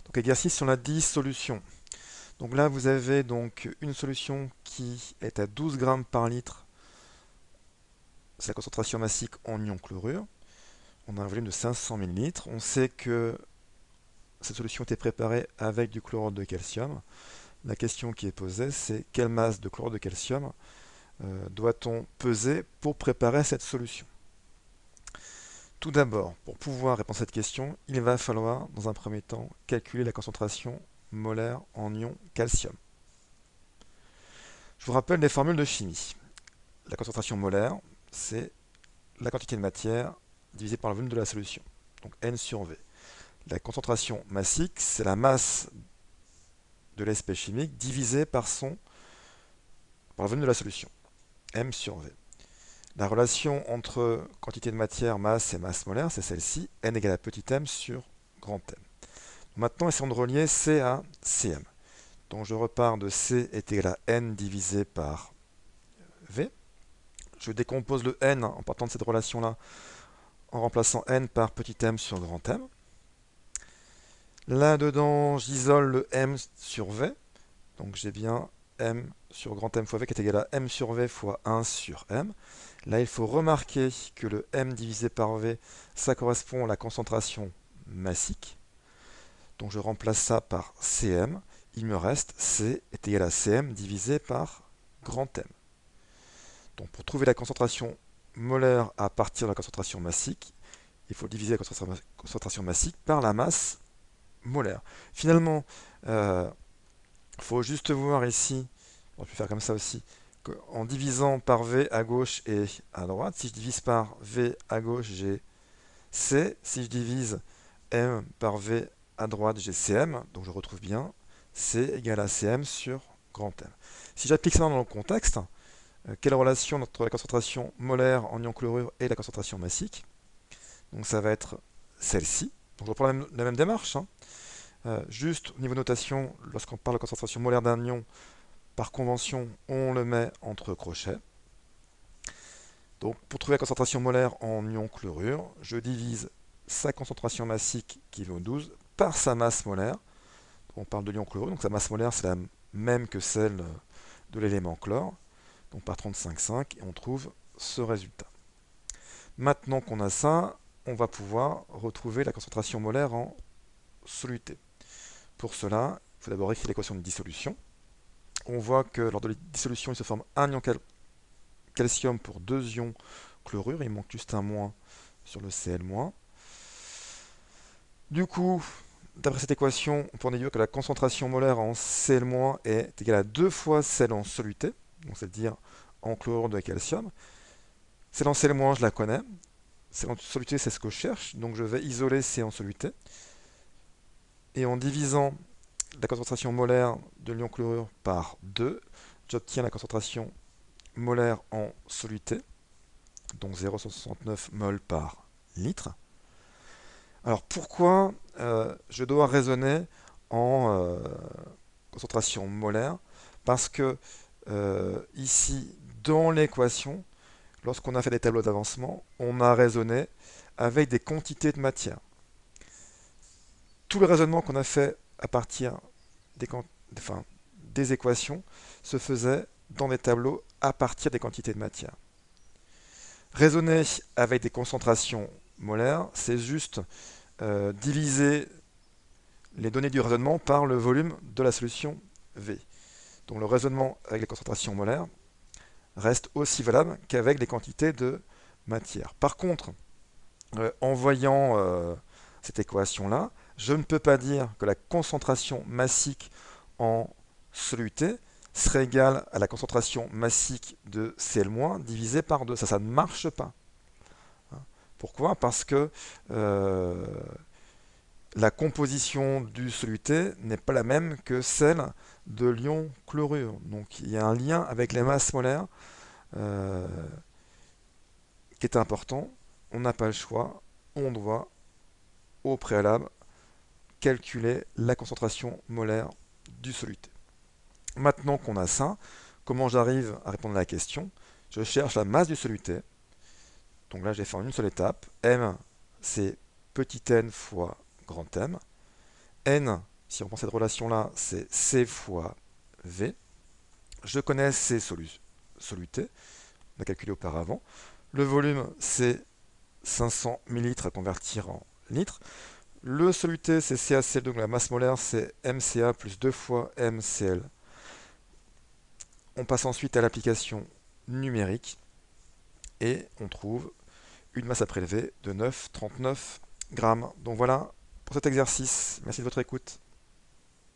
Donc exercice sur la dissolution. Donc là vous avez donc une solution qui est à 12 grammes par litre, c'est la concentration massique en ion chlorure. On a un volume de 500 millilitres. On sait que cette solution était préparée avec du chlorure de calcium. La question qui est posée, c'est quelle masse de chlorure de calcium doit-on peser pour préparer cette solution? Tout d'abord, pour pouvoir répondre à cette question, il va falloir, dans un premier temps, calculer la concentration molaire en ion calcium. Je vous rappelle les formules de chimie. La concentration molaire, c'est la quantité de matière divisée par le volume de la solution, donc N sur V. La concentration massique, c'est la masse de l'espèce chimique divisée par le volume de la solution, M sur V. La relation entre quantité de matière, masse et masse molaire, c'est celle-ci, N égale à petit m sur grand M. Maintenant, essayons de relier C à Cm. Donc je repars de C est égal à N divisé par V. Je décompose le N en partant de cette relation-là, en remplaçant N par petit m sur grand M. Là-dedans, j'isole le M sur V. Donc j'ai bien M sur grand M fois V qui est égal à M sur V fois 1 sur M. Là, il faut remarquer que le M divisé par V, ça correspond à la concentration massique. Donc je remplace ça par Cm. Il me reste C est égal à Cm divisé par grand M. Donc pour trouver la concentration molaire à partir de la concentration massique, il faut diviser la concentration massique par la masse molaire. Finalement, il faut juste voir ici, on peut faire comme ça aussi, en divisant par V à gauche et à droite, si je divise par V à gauche, j'ai C. Si je divise M par V à droite, j'ai Cm. Donc je retrouve bien C égale à Cm sur grand M. Si j'applique ça dans le contexte, quelle relation entre la concentration molaire en ion chlorure et la concentration massique? Donc ça va être celle-ci. Donc je reprends la même démarche. Juste au niveau notation, lorsqu'on parle de concentration molaire d'un ion, par convention, on le met entre crochets. Donc pour trouver la concentration molaire en ion chlorure, je divise sa concentration massique qui vaut 12 par sa masse molaire. On parle de l'ion chlorure, donc sa masse molaire c'est la même que celle de l'élément chlore, donc par 35,5 et on trouve ce résultat. Maintenant qu'on a ça, on va pouvoir retrouver la concentration molaire en soluté. Pour cela, il faut d'abord écrire l'équation de dissolution. On voit que lors de la dissolution, il se forme un ion calcium pour 2 ions chlorure. Il manque juste un moins sur le Cl-. Du coup, d'après cette équation, on peut en déduire que la concentration molaire en Cl- est égale à 2 fois celle en soluté, donc c'est-à-dire en chlorure de calcium. Celle en Cl-, je la connais. Celle en soluté, c'est ce que je cherche, donc je vais isoler C en soluté. Et en divisant la concentration molaire de l'ion chlorure par 2, j'obtiens la concentration molaire en soluté, donc 0,69 mol par litre. Alors pourquoi je dois raisonner en concentration molaire? Parce que ici, dans l'équation, lorsqu'on a fait des tableaux d'avancement, on a raisonné avec des quantités de matière. Tout le raisonnement qu'on a fait à partir des équations se faisait dans des tableaux à partir des quantités de matière. Raisonner avec des concentrations molaires, c'est juste diviser les données du raisonnement par le volume de la solution V. Donc le raisonnement avec les concentrations molaires reste aussi valable qu'avec les quantités de matière. Par contre, en voyant cette équation-là, je ne peux pas dire que la concentration massique en soluté serait égale à la concentration massique de Cl- divisé par 2. Ça ne marche pas. Pourquoi? Parce que la composition du soluté n'est pas la même que celle de l'ion chlorure. Donc il y a un lien avec les masses molaires qui est important. On n'a pas le choix. On doit au préalable calculer la concentration molaire du soluté. Maintenant qu'on a ça, comment j'arrive à répondre à la question? Je cherche la masse du soluté. Donc là, j'ai fait en une seule étape. M, c'est petit n fois grand M. N, Si on prend cette relation-là, c'est C fois V. Je connais ces solutés, on a calculé auparavant. Le volume, c'est 500 millilitres à convertir en litres. Le soluté, c'est CaCl, donc la masse molaire, c'est MCa plus 2 fois MCl. On passe ensuite à l'application numérique et on trouve une masse à prélever de 9,39 grammes. Donc voilà pour cet exercice. Merci de votre écoute.